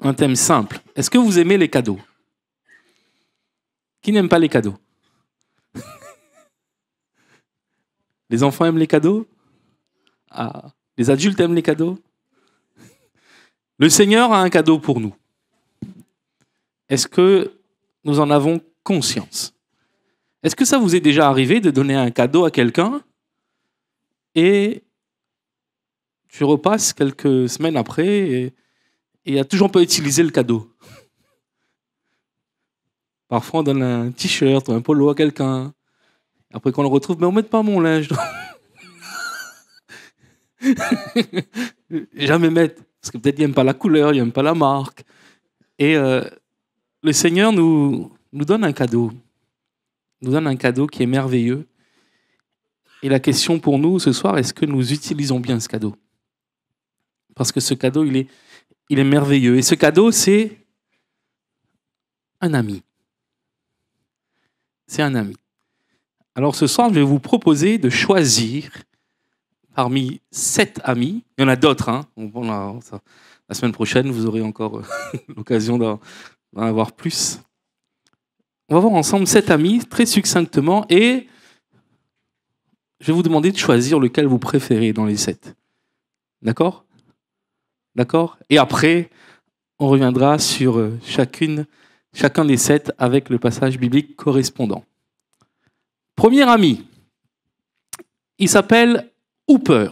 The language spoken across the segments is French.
un thème simple. Est-ce que vous aimez les cadeaux? Qui n'aime pas les cadeaux? Les enfants aiment les cadeaux? Ah. Les adultes aiment les cadeaux? Le Seigneur a un cadeau pour nous. Est-ce que nous en avons conscience? Est-ce que ça vous est déjà arrivé de donner un cadeau à quelqu'un et tu repasses quelques semaines après et il n'a toujours pas utilisé le cadeau? Parfois, on donne un t-shirt ou un polo à quelqu'un. Après qu'on le retrouve, mais on ne met pas mon linge. Jamais mettre. Parce que peut-être il n'aime pas la couleur, il n'aime pas la marque. Et le Seigneur nous donne un cadeau. Nous donne un cadeau qui est merveilleux. Et la question pour nous ce soir, est-ce que nous utilisons bien ce cadeau? Parce que ce cadeau, il est merveilleux. Et ce cadeau, c'est un ami. C'est un ami. Alors ce soir, je vais vous proposer de choisir parmi 7 amis. Il y en a d'autres. Hein. La semaine prochaine, vous aurez encore l'occasion d'en avoir plus. On va voir ensemble 7 amis, très succinctement, et je vais vous demander de choisir lequel vous préférez dans les 7. D'accord? D'accord? Et après, on reviendra sur chacun des 7 avec le passage biblique correspondant. Premier ami, il s'appelle Hooper.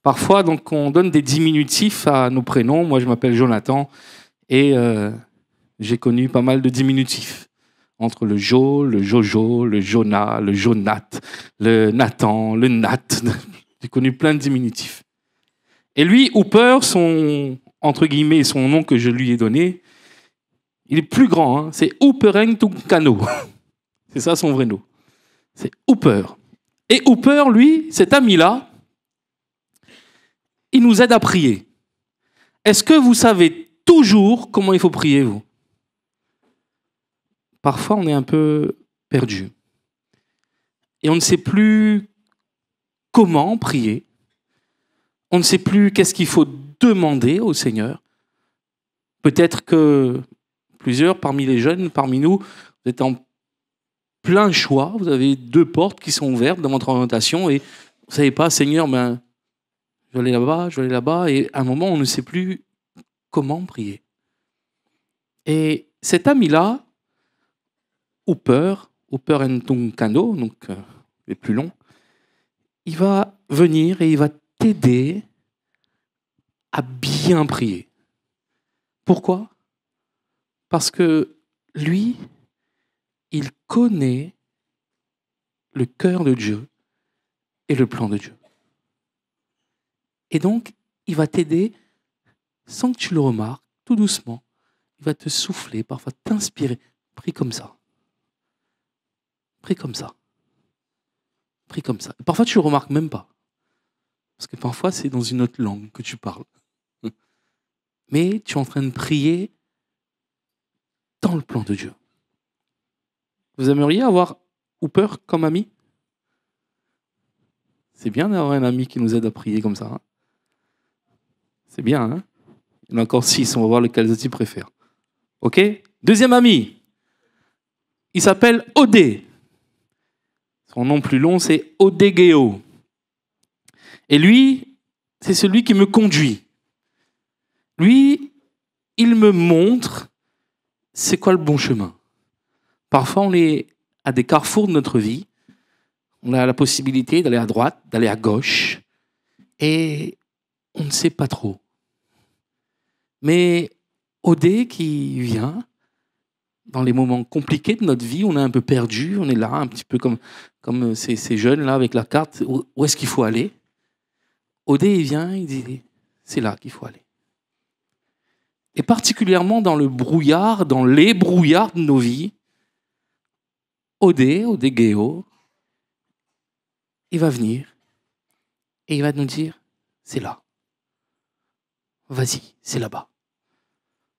Parfois, donc, on donne des diminutifs à nos prénoms. Moi, je m'appelle Jonathan et j'ai connu pas mal de diminutifs. Entre le Jo, le Jojo, le Jonah, le Jonath, le Nathan, le Nat. J'ai connu plein de diminutifs. Et lui, Hooper, entre guillemets, son nom que je lui ai donné, il est plus grand. Hein, c'est Hoopereng Tunkano. C'est ça son vrai nom. C'est Hooper. Et Hooper, lui, cet ami-là, il nous aide à prier. Est-ce que vous savez toujours comment il faut prier, vous? Parfois, on est un peu perdu. Et on ne sait plus comment prier. On ne sait plus qu'est-ce qu'il faut demander au Seigneur. Peut-être que plusieurs parmi les jeunes, parmi nous, vous êtes en plein choix. Vous avez 2 portes qui sont ouvertes dans votre orientation et vous ne savez pas, Seigneur, je vais aller là-bas, je vais aller là-bas. Et à un moment, on ne sait plus comment prier. Et cet ami-là, Hooper Ntunkano, donc les plus longs, il va venir et il va t'aider à bien prier. Pourquoi? Parce que lui, il connaît le cœur de Dieu et le plan de Dieu. Et donc, il va t'aider sans que tu le remarques, tout doucement. Il va te souffler, parfois t'inspirer. Prie comme ça. Prie comme ça. Prie comme ça. Et parfois, tu ne le remarques même pas. Parce que parfois, c'est dans une autre langue que tu parles. Mais tu es en train de prier dans le plan de Dieu. Vous aimeriez avoir Hooper comme ami? C'est bien d'avoir un ami qui nous aide à prier comme ça. Hein? C'est bien, hein? Il y en a encore 6, on va voir lequel tu préfères. Ok? Deuxième ami. Il s'appelle Odé. Son nom plus long, c'est Odegeo. Et lui, c'est celui qui me conduit. Lui, il me montre c'est quoi le bon chemin. Parfois, on est à des carrefours de notre vie. On a la possibilité d'aller à droite, d'aller à gauche. Et on ne sait pas trop. Mais Odé qui vient, dans les moments compliqués de notre vie, on est un peu perdu, on est là, un petit peu comme ces jeunes-là avec la carte. Où est-ce qu'il faut aller? Odé, il vient, il dit, c'est là qu'il faut aller. Et particulièrement dans le brouillard, dans les brouillards de nos vies, Odegeo, il va venir et il va nous dire, c'est là. Vas-y, c'est là-bas.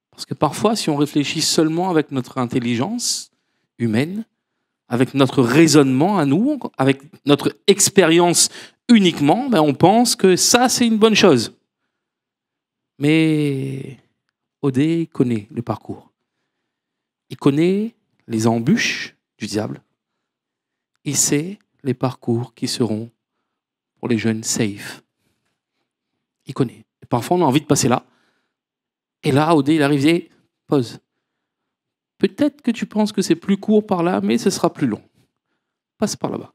Parce que parfois, si on réfléchit seulement avec notre intelligence humaine, avec notre raisonnement à nous, avec notre expérience uniquement, on pense que ça, c'est une bonne chose. Mais Odé connaît le parcours. Il connaît les embûches du diable. Il sait les parcours qui seront pour les jeunes safe. Il connaît. Et parfois, on a envie de passer là. Et là, Odé, il arrive et pause. Peut-être que tu penses que c'est plus court par là, mais ce sera plus long. Passe par là-bas.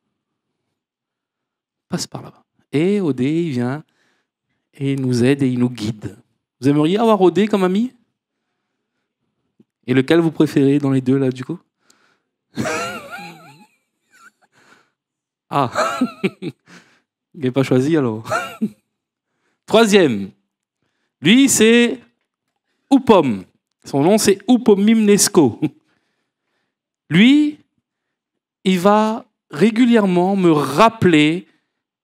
Passe par là-bas. Et Odé, il vient et il nous aide et il nous guide. Vous aimeriez avoir Odé comme ami? Et lequel vous préférez dans les deux, là, du coup? Ah, il n'est pas choisi, alors. Troisième. Lui, c'est Upom. Son nom, c'est Upomimnesco. Lui, il va régulièrement me rappeler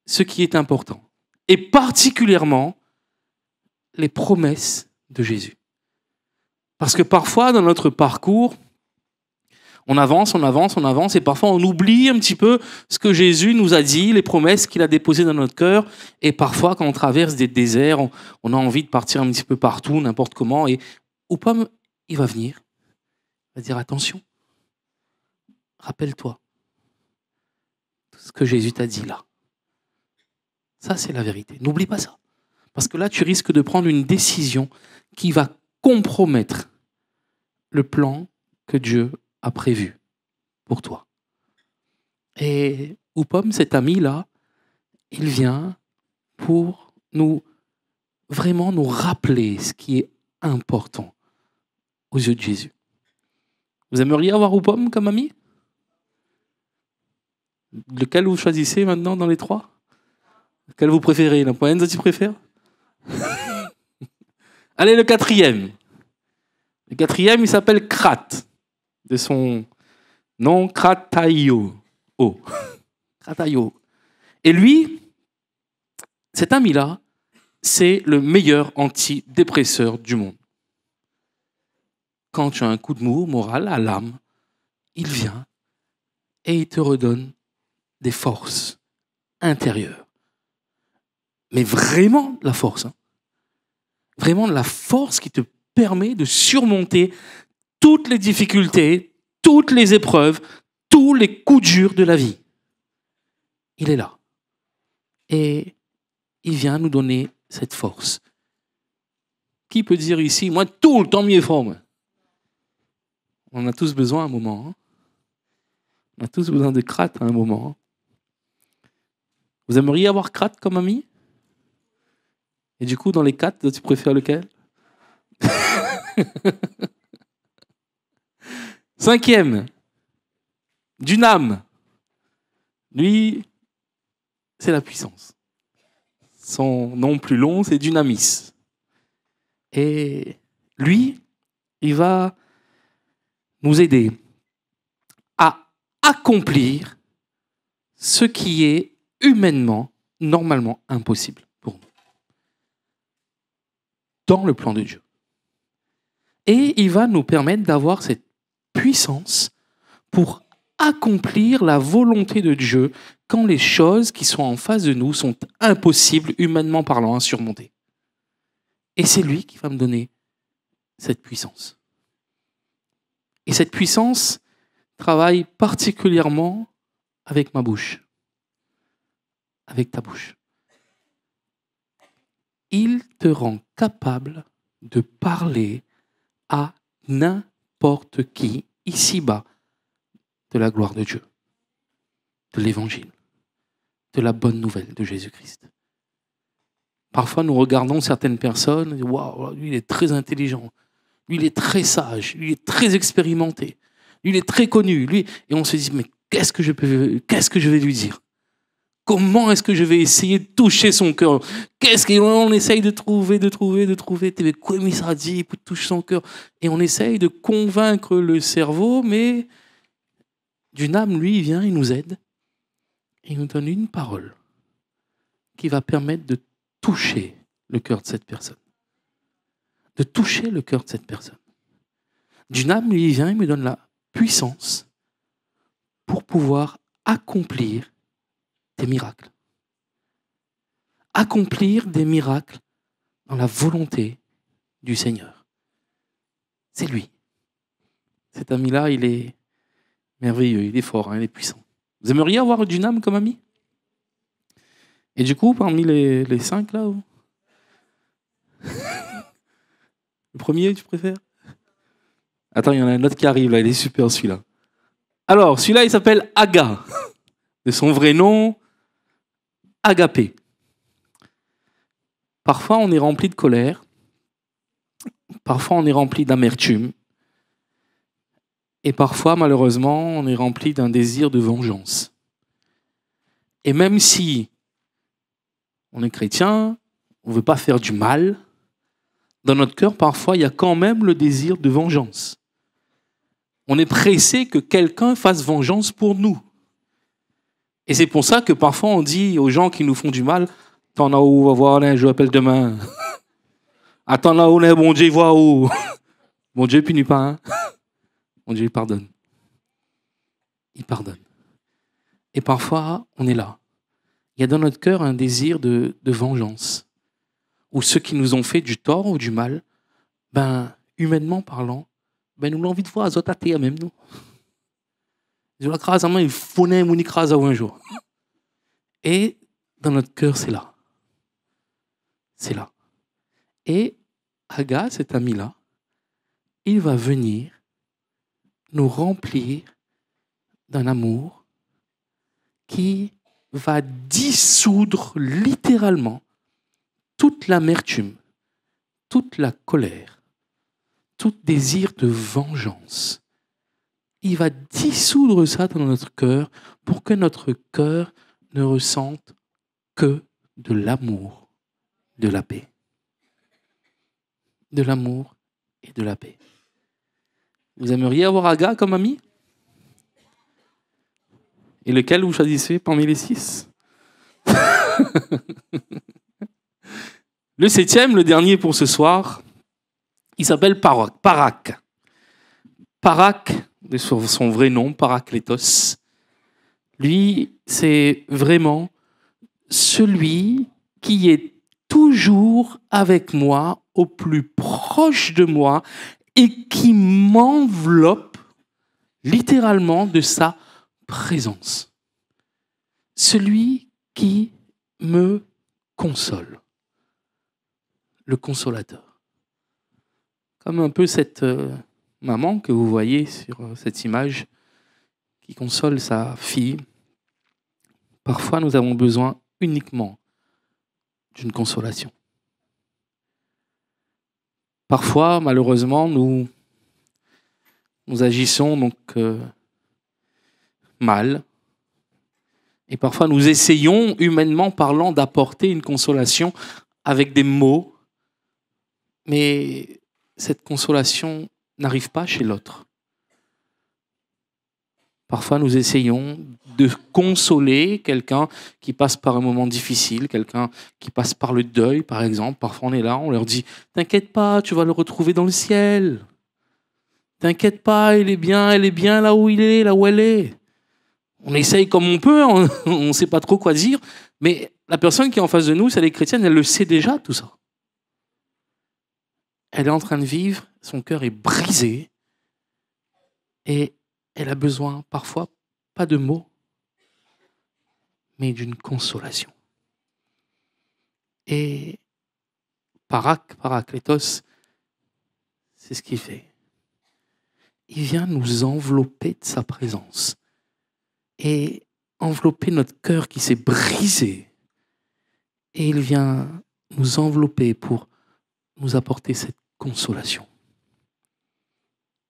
ce qui est important. Et particulièrement, les promesses de Jésus. Parce que parfois, dans notre parcours, on avance, et parfois on oublie un petit peu ce que Jésus nous a dit, les promesses qu'il a déposées dans notre cœur. Et parfois, quand on traverse des déserts, on a envie de partir un petit peu partout, n'importe comment. Et Upom, il va venir, il va dire attention, rappelle-toi tout ce que Jésus t'a dit là. Ça, c'est la vérité. N'oublie pas ça. Parce que là, tu risques de prendre une décision qui va compromettre le plan que Dieu a prévu pour toi. Et Upom, cet ami-là, il vient pour vraiment nous rappeler ce qui est important aux yeux de Jésus. Vous aimeriez avoir Upom comme ami? Lequel vous choisissez maintenant dans les trois? Lequel vous préférez? La moyenne, tu préfères? Allez, le quatrième. Le quatrième, il s'appelle Krat, de son nom Krataio. Oh. Krataio. Et lui, cet ami-là, c'est le meilleur antidépresseur du monde. Quand tu as un coup de mou moral à l'âme, il vient et il te redonne des forces intérieures. Mais vraiment la force. Hein. Vraiment la force qui te permet de surmonter toutes les difficultés, toutes les épreuves, tous les coups durs de la vie. Il est là. Et il vient nous donner cette force. Qui peut dire ici, moi, tout le temps mieux fort, moi. On a tous besoin à un moment. Hein. On a tous besoin de Krat à un moment. Hein. Vous aimeriez avoir Krat comme ami? Et du coup, dans les quatre, tu préfères lequel? Cinquième, Dunam. Lui, c'est la puissance. Son nom plus long, c'est Dunamis. Et lui, il va nous aider à accomplir ce qui est humainement, normalement impossible pour nous. Dans le plan de Dieu. Et il va nous permettre d'avoir cette puissance pour accomplir la volonté de Dieu quand les choses qui sont en face de nous sont impossibles, humainement parlant, à surmonter. Et c'est lui qui va me donner cette puissance. Et cette puissance travaille particulièrement avec ma bouche, avec ta bouche. Il te rend capable de parler à n'importe qui, ici-bas, de la gloire de Dieu, de l'évangile, de la bonne nouvelle de Jésus-Christ. Parfois, nous regardons certaines personnes et disons, waouh, lui, il est très intelligent, lui, il est très sage, lui, il est très expérimenté, lui, il est très connu, lui, et on se dit, mais qu'est-ce que je vais lui dire? Comment est-ce que je vais essayer de toucher son cœur? Qu'est-ce qu'on essaye de trouver, quoi ça dit pour toucher son cœur? Et on essaye de convaincre le cerveau, mais Dunam, lui, il vient, il nous aide. Et il nous donne une parole qui va permettre de toucher le cœur de cette personne. De toucher le cœur de cette personne. Dunam, lui, il vient, il me donne la puissance pour pouvoir accomplir des miracles. Accomplir des miracles dans la volonté du Seigneur. C'est lui. Cet ami-là, il est merveilleux, il est fort, il est puissant. Vous aimeriez avoir Dunam comme ami? Et du coup, parmi les 5 là, le premier, tu préfères? Attends, il y en a un autre qui arrive là, il est super celui-là. Alors, celui-là, il s'appelle Aga. De son vrai nom, Agapé. Parfois, on est rempli de colère. Parfois, on est rempli d'amertume. Et parfois, malheureusement, on est rempli d'un désir de vengeance. Et même si on est chrétien, on ne veut pas faire du mal, dans notre cœur, parfois, il y a quand même le désir de vengeance. On est pressé que quelqu'un fasse vengeance pour nous. Et c'est pour ça que parfois, on dit aux gens qui nous font du mal, « Attends là où, va voir, là, je l'appelle demain. Attends là où, là, bon Dieu, voit où. Bon Dieu, punit pas. Hein. Bon Dieu, il pardonne. Il pardonne. » Et parfois, on est là. Il y a dans notre cœur un désir de vengeance. Ou ceux qui nous ont fait du tort ou du mal, humainement parlant, nous l'avons envie de voir à Zotatea même, nous. Je l'écrase à main, il faut qu'on écrase un jour. Et dans notre cœur, c'est là. C'est là. Et Aga, cet ami-là, il va venir nous remplir d'un amour qui va dissoudre littéralement toute l'amertume, toute la colère, tout désir de vengeance. Il va dissoudre ça dans notre cœur pour que notre cœur ne ressente que de l'amour, de la paix. De l'amour et de la paix. Vous aimeriez avoir Aga comme ami? Et lequel vous choisissez parmi les 6? Le 7e, le dernier pour ce soir, il s'appelle Parak. Parak, de son vrai nom, Paraklétos. Lui, c'est vraiment celui qui est toujours avec moi, au plus proche de moi, et qui m'enveloppe littéralement de sa présence. Celui qui me console. Le consolateur. Comme un peu cette maman que vous voyez sur cette image qui console sa fille. Parfois, nous avons besoin uniquement d'une consolation. Parfois, malheureusement, nous agissons donc mal. Et parfois, nous essayons, humainement parlant, d'apporter une consolation avec des mots. Mais cette consolation n'arrive pas chez l'autre. Parfois, nous essayons de consoler quelqu'un qui passe par un moment difficile, quelqu'un qui passe par le deuil, par exemple. Parfois, on est là, on leur dit « T'inquiète pas, tu vas le retrouver dans le ciel. T'inquiète pas, elle est bien là où il est, là où elle est. » On essaye comme on peut, on ne sait pas trop quoi dire, mais la personne qui est en face de nous, c'est les chrétiennes, elle le sait déjà, tout ça. Elle est en train de vivre, son cœur est brisé, et elle a besoin, parfois, pas de mots, mais d'une consolation. Et Paraklétos, c'est ce qu'il fait. Il vient nous envelopper de sa présence et envelopper notre cœur qui s'est brisé. Et il vient nous envelopper pour nous apporter cette consolation.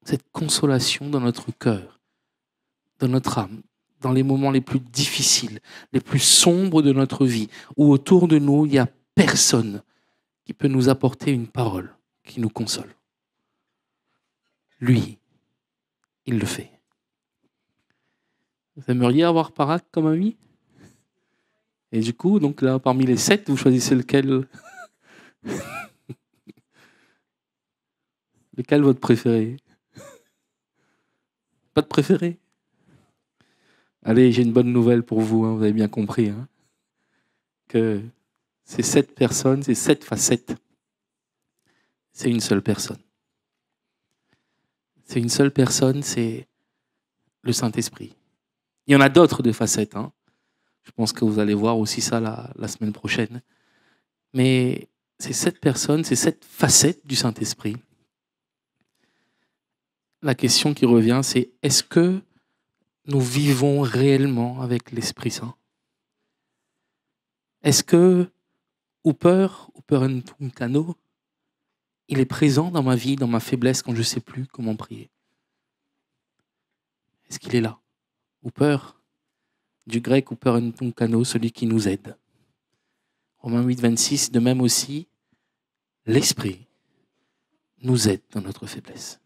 Cette consolation dans notre cœur, dans notre âme, dans les moments les plus difficiles, les plus sombres de notre vie, où autour de nous, il n'y a personne qui peut nous apporter une parole qui nous console. Lui, il le fait. Vous aimeriez avoir Parak comme ami? Et du coup, donc là, parmi les 7, vous choisissez lequel? Lequel votre préféré? Pas de préféré? Allez, j'ai une bonne nouvelle pour vous, vous avez bien compris, que ces 7 personnes, ces 7 facettes, c'est une seule personne. C'est une seule personne, c'est le Saint-Esprit. Il y en a d'autres de facettes. Hein. Je pense que vous allez voir aussi ça la semaine prochaine. Mais c'est cette personne, c'est cette facette du Saint-Esprit. La question qui revient, c'est est-ce que nous vivons réellement avec l'Esprit Saint? Est-ce que Hooper Ntunkano, il est présent dans ma vie, dans ma faiblesse, quand je ne sais plus comment prier? Est-ce qu'il est là? Hooper, du grec Hooper Ntunkano, celui qui nous aide. Romains 8, 26, de même aussi, l'Esprit nous aide dans notre faiblesse.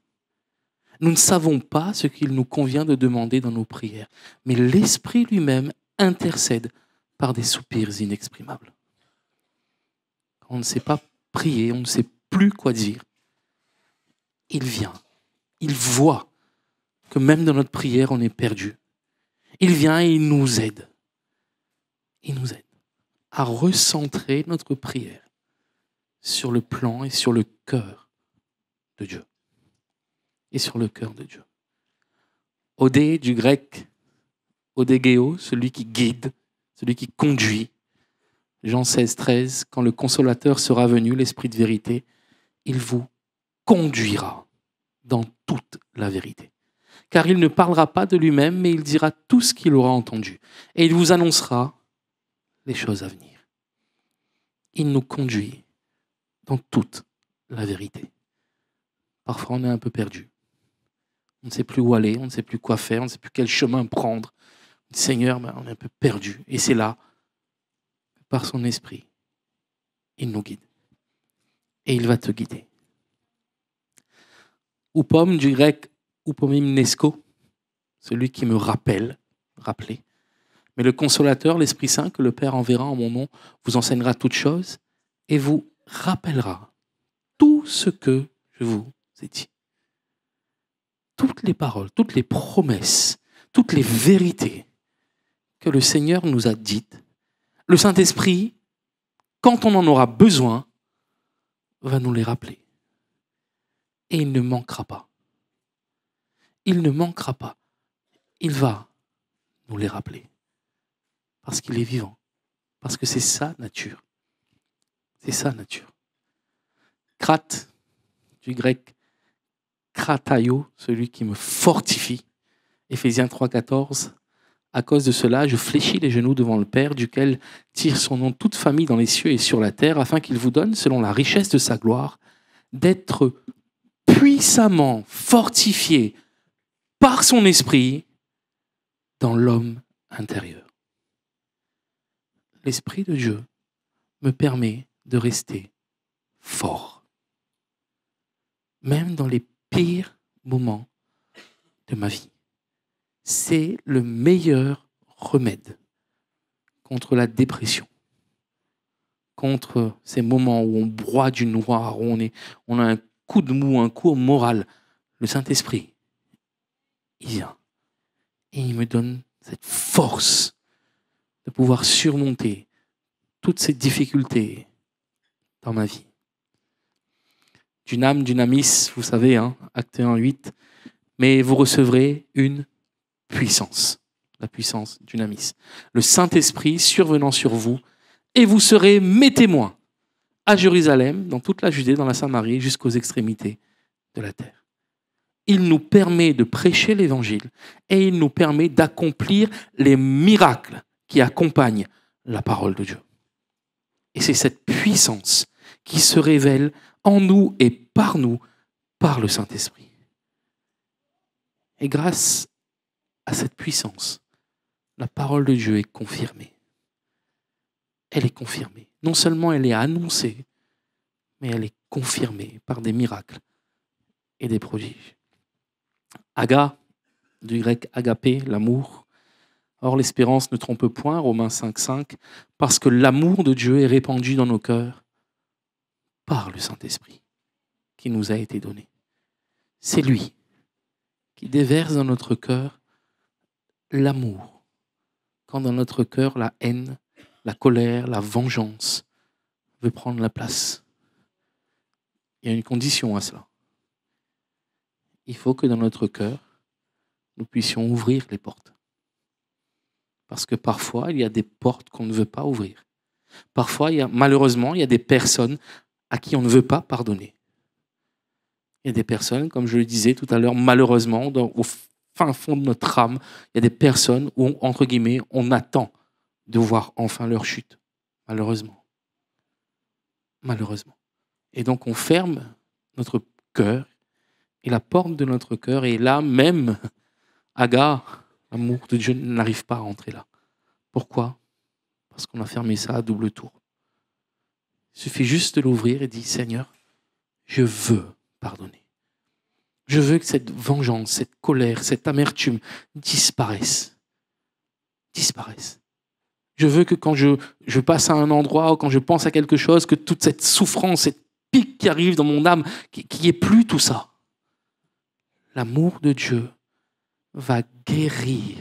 Nous ne savons pas ce qu'il nous convient de demander dans nos prières, mais l'Esprit lui-même intercède par des soupirs inexprimables. Quand on ne sait pas prier, on ne sait plus quoi dire, il vient, il voit que même dans notre prière, on est perdu. Il vient et il nous aide. Il nous aide à recentrer notre prière sur le plan et sur le cœur de Dieu. Et sur le cœur de Dieu. Odé, du grec, odégéo, celui qui guide, celui qui conduit. Jean 16, 13, quand le consolateur sera venu, l'Esprit de vérité, il vous conduira dans toute la vérité. Car il ne parlera pas de lui-même, mais il dira tout ce qu'il aura entendu. Et il vous annoncera les choses à venir. Il nous conduit dans toute la vérité. Parfois, on est un peu perdu. On ne sait plus où aller, on ne sait plus quoi faire, on ne sait plus quel chemin prendre. Seigneur, on est un peu perdu. Et c'est là, par son esprit, il nous guide. Et il va te guider. Upom, du grec upomimnesko, celui qui me rappelle, rappeler. Mais le consolateur, l'Esprit Saint, que le Père enverra en mon nom, vous enseignera toutes choses et vous rappellera tout ce que je vous ai dit. Toutes les paroles, toutes les promesses, toutes les vérités que le Seigneur nous a dites, le Saint-Esprit, quand on en aura besoin, va nous les rappeler. Et il ne manquera pas. Il ne manquera pas. Il va nous les rappeler. Parce qu'il est vivant. Parce que c'est sa nature. C'est sa nature. Krat, du grec krataio, celui qui me fortifie. Éphésiens 3, 14. À cause de cela, je fléchis les genoux devant le Père, duquel tire son nom toute famille dans les cieux et sur la terre, afin qu'il vous donne, selon la richesse de sa gloire, d'être puissamment fortifié par son esprit dans l'homme intérieur. L'Esprit de Dieu me permet de rester fort, même dans les pires moments de ma vie. C'est le meilleur remède contre la dépression, contre ces moments où on broie du noir, où on a un coup de mou, un coup au moral. Le Saint-Esprit, il vient et il me donne cette force de pouvoir surmonter toutes ces difficultés dans ma vie. Dunam, dunamis, vous savez, Acte 1, 8, mais vous recevrez une puissance, la puissance dunamis. Le Saint-Esprit survenant sur vous, et vous serez mes témoins à Jérusalem, dans toute la Judée, dans la Samarie, jusqu'aux extrémités de la terre. Il nous permet de prêcher l'Évangile et il nous permet d'accomplir les miracles qui accompagnent la parole de Dieu. Et c'est cette puissance qui se révèle en nous et par nous, par le Saint-Esprit. Et grâce à cette puissance, la parole de Dieu est confirmée. Elle est confirmée. Non seulement elle est annoncée, mais elle est confirmée par des miracles et des prodiges. Aga, du grec agapé, l'amour. Or, l'espérance ne trompe point, Romains 5, 5, parce que l'amour de Dieu est répandu dans nos cœurs par le Saint-Esprit qui nous a été donné. C'est lui qui déverse dans notre cœur l'amour, quand dans notre cœur la haine, la colère, la vengeance veut prendre la place. Il y a une condition à cela. il faut que dans notre cœur, nous puissions ouvrir les portes. Parce que parfois, il y a des portes qu'on ne veut pas ouvrir. Parfois, malheureusement, il y a des personnes à qui on ne veut pas pardonner. Il y a des personnes, comme je le disais tout à l'heure, malheureusement, au fin fond de notre âme, il y a des personnes où, entre guillemets, on attend de voir enfin leur chute. Malheureusement. Malheureusement. Et donc, on ferme notre cœur et la porte de notre cœur. Et là, même, Agar, l'amour de Dieu, n'arrive pas à rentrer là. Pourquoi? Parce qu'on a fermé ça à double tour. Il suffit juste de l'ouvrir et dire, Seigneur, je veux pardonner. Je veux que cette vengeance, cette colère, cette amertume disparaisse. Disparaisse. Je veux que quand je passe à un endroit ou quand je pense à quelque chose, que toute cette souffrance, cette pique qui arrive dans mon âme, qu'il n'y ait plus tout ça. L'amour de Dieu va guérir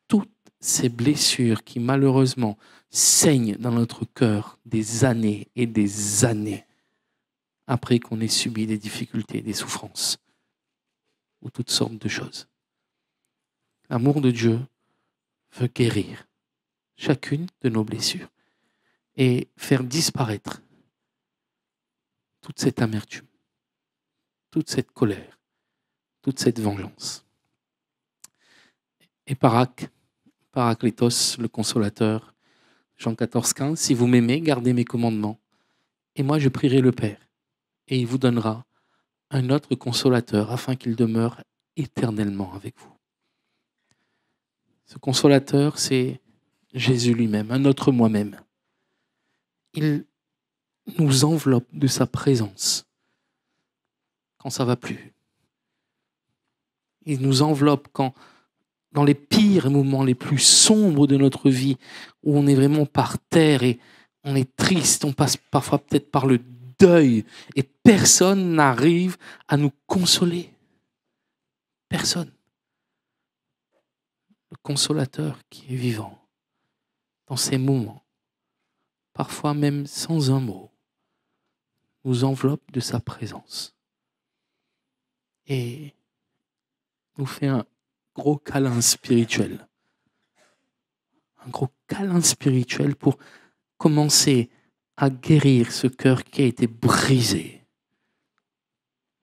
toutes ces blessures qui malheureusement saignent dans notre cœur des années et des années après qu'on ait subi des difficultés, des souffrances ou toutes sortes de choses. L'amour de Dieu veut guérir chacune de nos blessures et faire disparaître toute cette amertume, toute cette colère, toute cette vengeance. Et Paraclétos, le consolateur, Jean 14, 15, si vous m'aimez, gardez mes commandements, et moi je prierai le Père, et il vous donnera un autre consolateur afin qu'il demeure éternellement avec vous. Ce consolateur, c'est Jésus lui-même, un autre moi-même. Il nous enveloppe de sa présence quand ça ne va plus. Il nous enveloppe quand, dans les pires moments les plus sombres de notre vie, où on est vraiment par terre et on est triste, on passe parfois peut-être par le deuil et personne n'arrive à nous consoler. Personne. Le consolateur qui est vivant dans ces moments, parfois même sans un mot, nous enveloppe de sa présence et nous fait un gros câlin spirituel. Un gros câlin spirituel pour commencer à guérir ce cœur qui a été brisé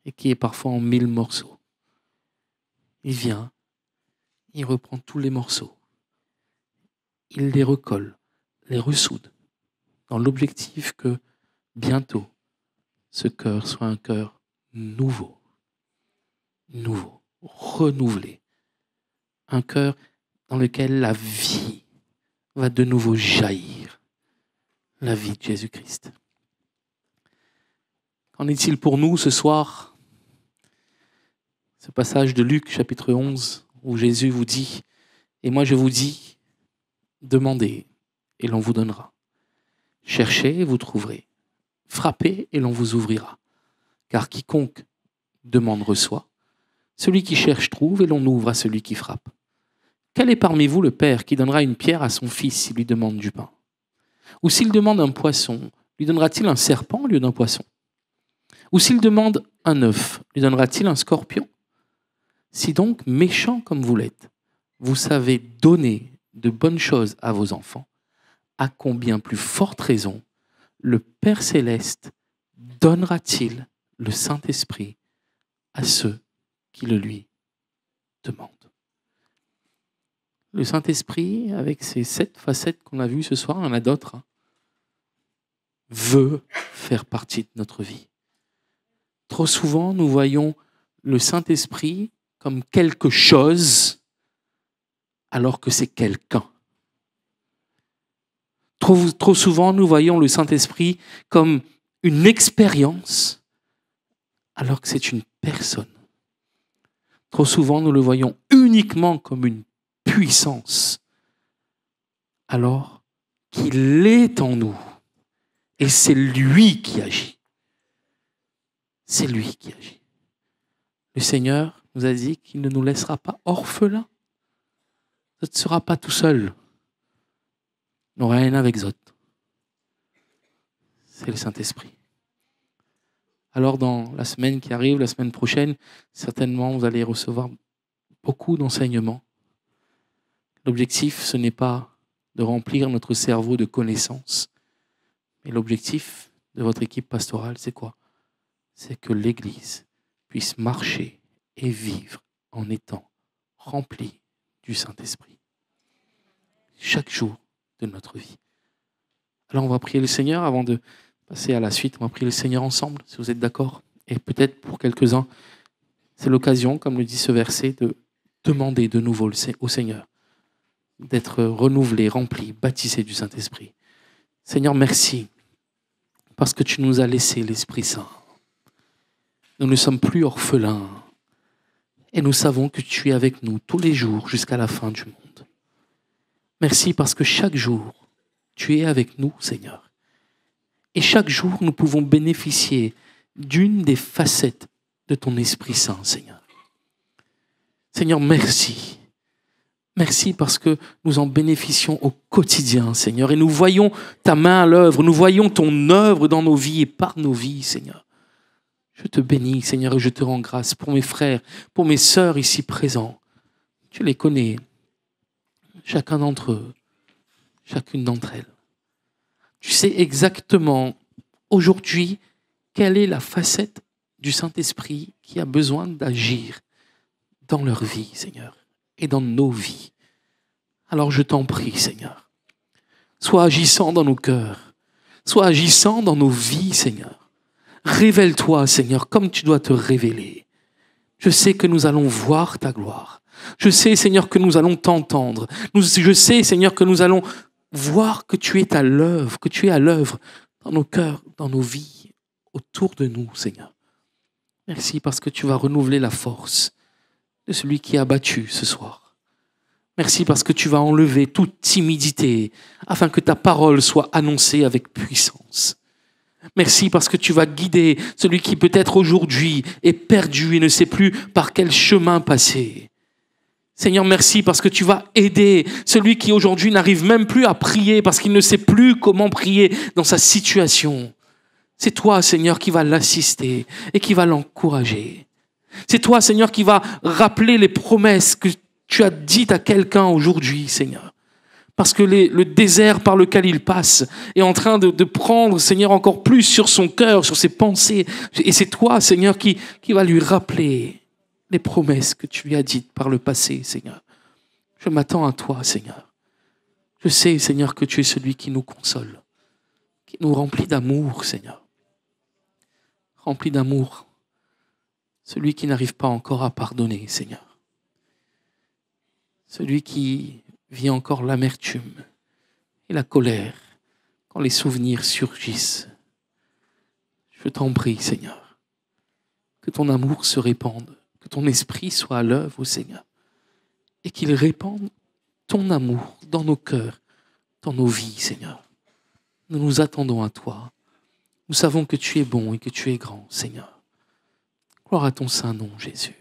et qui est parfois en 1000 morceaux. Il vient, il reprend tous les morceaux, il les recolle, les ressoude, dans l'objectif que bientôt, ce cœur soit un cœur nouveau, renouvelé. Un cœur dans lequel la vie va de nouveau jaillir. La vie de Jésus-Christ. Qu'en est-il pour nous ce soir? Ce passage de Luc, chapitre 11, où Jésus vous dit, et moi je vous dis, demandez et l'on vous donnera. Cherchez et vous trouverez. Frappez et l'on vous ouvrira. Car quiconque demande reçoit. Celui qui cherche trouve et l'on ouvre à celui qui frappe. Quel est parmi vous le père qui donnera une pierre à son fils s'il lui demande du pain? Ou s'il demande un poisson, lui donnera-t-il un serpent au lieu d'un poisson? Ou s'il demande un œuf, lui donnera-t-il un scorpion? Si donc, méchant comme vous l'êtes, vous savez donner de bonnes choses à vos enfants, à combien plus forte raison le Père Céleste donnera-t-il le Saint-Esprit à ceux qui le lui demandent? Le Saint-Esprit, avec ces 7 facettes qu'on a vues ce soir, il y en a d'autres, veut faire partie de notre vie. Trop souvent, nous voyons le Saint-Esprit comme quelque chose alors que c'est quelqu'un. Trop souvent, nous voyons le Saint-Esprit comme une expérience alors que c'est une personne. Trop souvent, nous le voyons uniquement comme une puissance alors qu'il est en nous et c'est lui qui agit. C'est lui qui agit. Le Seigneur nous a dit qu'il ne nous laissera pas orphelins. Ça ne sera pas tout seul. On n'aura rien avec Zot. C'est le Saint-Esprit. Alors dans la semaine qui arrive, la semaine prochaine, certainement vous allez recevoir beaucoup d'enseignements. L'objectif, ce n'est pas de remplir notre cerveau de connaissances, mais l'objectif de votre équipe pastorale, c'est quoi? C'est que l'Église puisse marcher et vivre en étant remplie du Saint-Esprit. Chaque jour de notre vie. Alors on va prier le Seigneur avant de passer à la suite. On va prier le Seigneur ensemble, si vous êtes d'accord. Et peut-être pour quelques-uns, c'est l'occasion, comme le dit ce verset, de demander de nouveau au Seigneur d'être renouvelé, rempli, baptisé du Saint-Esprit. Seigneur, merci parce que tu nous as laissé l'Esprit Saint. Nous ne sommes plus orphelins et nous savons que tu es avec nous tous les jours jusqu'à la fin du monde. Merci parce que chaque jour, tu es avec nous, Seigneur. Et chaque jour, nous pouvons bénéficier d'une des facettes de ton Esprit Saint, Seigneur. Seigneur, merci. Merci parce que nous en bénéficions au quotidien, Seigneur. Et nous voyons ta main à l'œuvre, nous voyons ton œuvre dans nos vies et par nos vies, Seigneur. Je te bénis, Seigneur, et je te rends grâce pour mes frères, pour mes sœurs ici présents. Tu les connais, chacun d'entre eux, chacune d'entre elles. Tu sais exactement aujourd'hui quelle est la facette du Saint-Esprit qui a besoin d'agir dans leur vie, Seigneur, et dans nos vies. Alors je t'en prie, Seigneur, sois agissant dans nos cœurs, sois agissant dans nos vies, Seigneur. Révèle-toi, Seigneur, comme tu dois te révéler. Je sais que nous allons voir ta gloire. Je sais, Seigneur, que nous allons t'entendre. Je sais, Seigneur, que nous allons voir que tu es à l'œuvre, que tu es à l'œuvre dans nos cœurs, dans nos vies, autour de nous, Seigneur. Merci parce que tu vas renouveler la force de celui qui est abattu ce soir. Merci parce que tu vas enlever toute timidité afin que ta parole soit annoncée avec puissance. Merci parce que tu vas guider celui qui peut-être aujourd'hui est perdu et ne sait plus par quel chemin passer. Seigneur, merci parce que tu vas aider celui qui aujourd'hui n'arrive même plus à prier parce qu'il ne sait plus comment prier dans sa situation. C'est toi, Seigneur, qui va l'assister et qui va l'encourager. C'est toi, Seigneur, qui va rappeler les promesses que tu as dites à quelqu'un aujourd'hui, Seigneur. Parce que le désert par lequel il passe est en train de prendre, Seigneur, encore plus sur son cœur, sur ses pensées. Et c'est toi, Seigneur, qui va lui rappeler les promesses que tu lui as dites par le passé, Seigneur. Je m'attends à toi, Seigneur. Je sais, Seigneur, que tu es celui qui nous console, qui nous remplit d'amour, Seigneur. Rempli d'amour. Celui qui n'arrive pas encore à pardonner, Seigneur. Celui qui vit encore l'amertume et la colère quand les souvenirs surgissent. Je t'en prie, Seigneur, que ton amour se répande, que ton esprit soit à l'œuvre, Seigneur, et qu'il répande ton amour dans nos cœurs, dans nos vies, Seigneur. Nous nous attendons à toi. Nous savons que tu es bon et que tu es grand, Seigneur. Gloire à ton saint nom, Jésus.